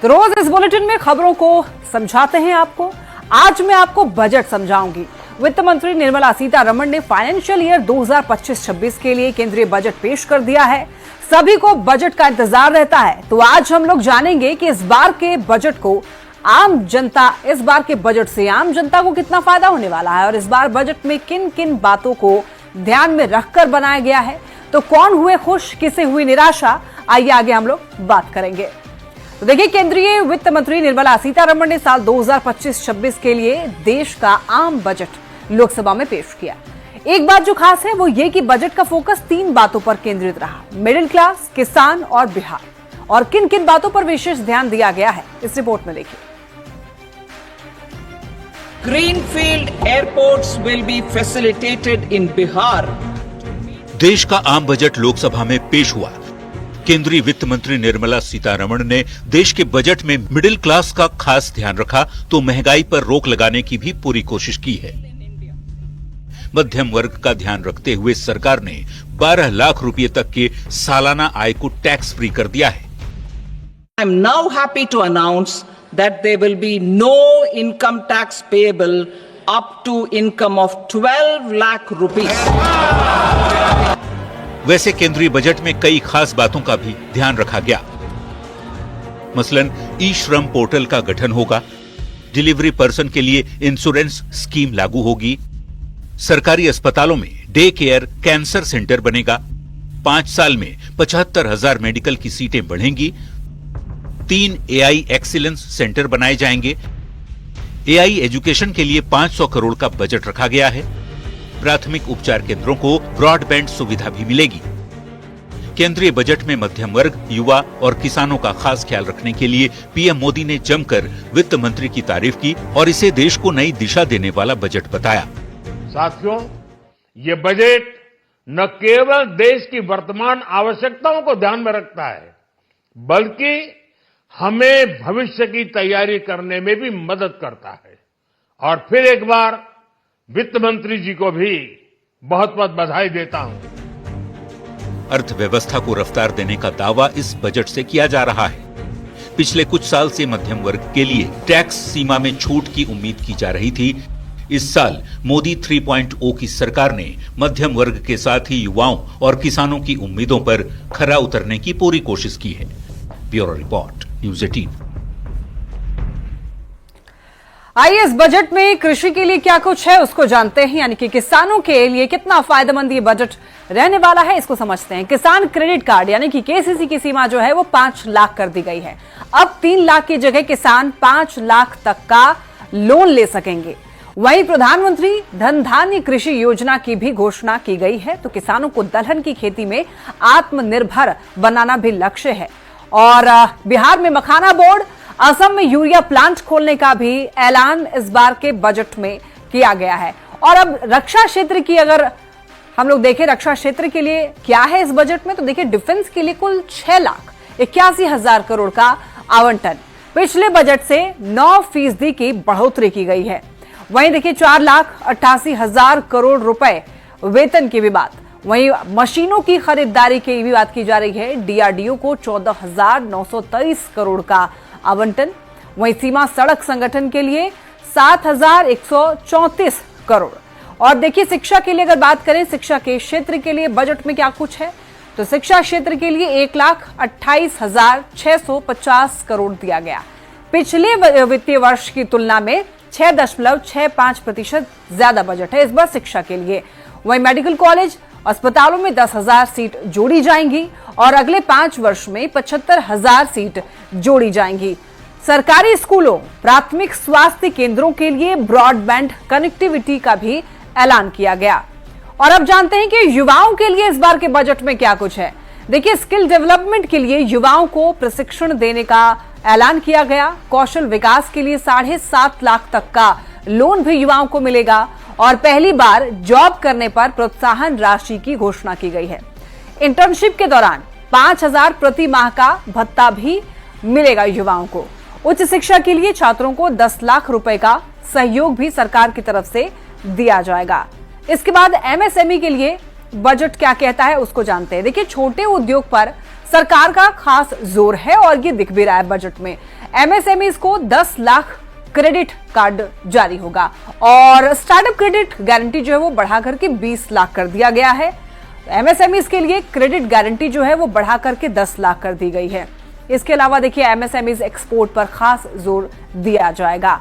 तो रोज इस बुलेटिन में खबरों को समझाते हैं आपको। आज मैं आपको बजट समझाऊंगी। वित्त मंत्री निर्मला सीतारमण ने फाइनेंशियल ईयर 2025-26 के लिए केंद्रीय बजट पेश कर दिया है। सभी को बजट का इंतजार रहता है, तो आज हम लोग जानेंगे कि इस बार के बजट से आम जनता को कितना फायदा होने वाला है और इस बार बजट में किन किन बातों को ध्यान में रखकर बनाया गया है। तो कौन हुए खुश, किसे हुई निराशा, आइए आगे हम लोग बात करेंगे। तो देखिए, केंद्रीय वित्त मंत्री निर्मला सीतारमण ने साल 2025-26 के लिए देश का आम बजट लोकसभा में पेश किया। एक बात जो खास है वो ये कि बजट का फोकस 3 बातों पर केंद्रित रहा: मिडिल क्लास, किसान और बिहार। और किन किन बातों पर विशेष ध्यान दिया गया है, इस रिपोर्ट में देखिए। Greenfield airports will be facilitated in Bihar. देश का आम बजट लोकसभा में पेश हुआ। केंद्रीय वित्त मंत्री निर्मला सीतारमण ने देश के बजट में मिडिल क्लास का खास ध्यान रखा तो महंगाई पर रोक लगाने की भी पूरी कोशिश की है। मध्यम वर्ग का ध्यान रखते हुए सरकार ने 12 लाख रुपए तक के सालाना आय को टैक्स फ्री कर दिया है। I am now happy to announce that there will be no income tax payable up to income of 12 lakh rupees. वैसे केंद्रीय बजट में कई खास बातों का भी ध्यान रखा गया। मसलन ई श्रम पोर्टल का गठन होगा, डिलीवरी पर्सन के लिए इंश्योरेंस स्कीम लागू होगी, सरकारी अस्पतालों में डे केयर कैंसर सेंटर बनेगा, 5 साल में 75,000 मेडिकल की सीटें बढ़ेंगी, 3 AI एक्सीलेंस सेंटर बनाए जाएंगे, AI एजुकेशन के लिए 500 करोड़ का बजट रखा गया है, प्राथमिक उपचार केंद्रों को ब्रॉडबैंड सुविधा भी मिलेगी। केंद्रीय बजट में मध्यम वर्ग, युवा और किसानों का खास ख्याल रखने के लिए पीएम मोदी ने जमकर वित्त मंत्री की तारीफ की और इसे देश को नई दिशा देने वाला बजट बताया। साथियों, ये बजट न केवल देश की वर्तमान आवश्यकताओं को ध्यान में रखता है, बल्कि हमें भविष्य की तैयारी करने में भी मदद करता है। और फिर एक बार वित्त मंत्री जी को भी बहुत बहुत बधाई देता हूं। अर्थव्यवस्था को रफ्तार देने का दावा इस बजट से किया जा रहा है। पिछले कुछ साल से मध्यम वर्ग के लिए टैक्स सीमा में छूट की उम्मीद की जा रही थी। इस साल मोदी 3.0 की सरकार ने मध्यम वर्ग के साथ ही युवाओं और किसानों की उम्मीदों पर खरा उतरने की पूरी कोशिश की है। Bureau report, news 18। आइए इस बजट में कृषि के लिए क्या कुछ है उसको जानते हैं, यानी कि किसानों के लिए कितना फायदेमंद ये बजट रहने वाला है, इसको समझते हैं। किसान क्रेडिट कार्ड यानी कि केसीसी की सीमा जो है वो 5 लाख कर दी गई है। अब 3 लाख की जगह किसान 5 लाख तक का लोन ले सकेंगे। वहीं प्रधानमंत्री धन धान्य कृषि योजना की भी घोषणा की गई है, तो किसानों को दलहन की खेती में आत्मनिर्भर बनाना भी लक्ष्य है। और बिहार में मखाना बोर्ड, असम में यूरिया प्लांट खोलने का भी ऐलान इस बार के बजट में किया गया है। और अब रक्षा क्षेत्र की अगर हम लोग देखें, रक्षा क्षेत्र के लिए क्या है इस बजट में, तो देखिए डिफेंस के लिए कुल 6,81,000 करोड़ का आवंटन, पिछले बजट से 9% की बढ़ोतरी की गई है। वहीं देखिए 4,88,000 करोड़ रुपए वेतन की भी बात। वहीं मशीनों की खरीदारी की भी बात की जा रही है। DRDO को 14,923 करोड़ का आवंटन। वहीं सीमा सड़क संगठन के लिए 7,134 करोड़। और देखिए शिक्षा के लिए अगर बात करें, शिक्षा के क्षेत्र के लिए बजट में क्या कुछ है, तो शिक्षा क्षेत्र के लिए 1,28,650 करोड़ दिया गया। पिछले वित्तीय वर्ष की तुलना में 6.65% ज्यादा बजट है इस बार शिक्षा के लिए। वहीं मेडिकल कॉलेज, अस्पतालों में 10,000 सीट जोड़ी जाएंगी और अगले 5 वर्ष में 75,000 सीट जोड़ी जाएंगी। सरकारी स्कूलों, प्राथमिक स्वास्थ्य केंद्रों के लिए ब्रॉडबैंड कनेक्टिविटी का भी ऐलान किया गया। और अब जानते हैं कि युवाओं के लिए इस बार के बजट में क्या कुछ है। देखिए, स्किल डेवलपमेंट के लिए युवाओं को प्रशिक्षण देने का ऐलान किया गया। कौशल विकास के लिए 7.5 लाख तक का लोन भी युवाओं को मिलेगा और पहली बार जॉब करने पर प्रोत्साहन राशि की घोषणा की गई है। इंटर्नशिप के दौरान 5,000 प्रति माह का भत्ता भी मिलेगा युवाओं को। उच्च शिक्षा के लिए छात्रों को 10 लाख रुपए का सहयोग भी सरकार की तरफ से दिया जाएगा। इसके बाद MSME के लिए बजट क्या कहता है उसको जानते हैं। देखिए, छोटे उद्योग पर सरकार का खास जोर है और ये दिख भी रहा है बजट में। एमएसएमईज को 10 लाख क्रेडिट कार्ड जारी होगा और स्टार्टअप क्रेडिट गारंटी जो है वो बढ़ाकर के 20 लाख कर दिया गया है। एमएसएमईज के लिए क्रेडिट गारंटी जो है वो बढ़ाकर के 10 लाख कर दी गई है। इसके अलावा देखिए एमएसएमईज एक्सपोर्ट पर खास जोर दिया जाएगा।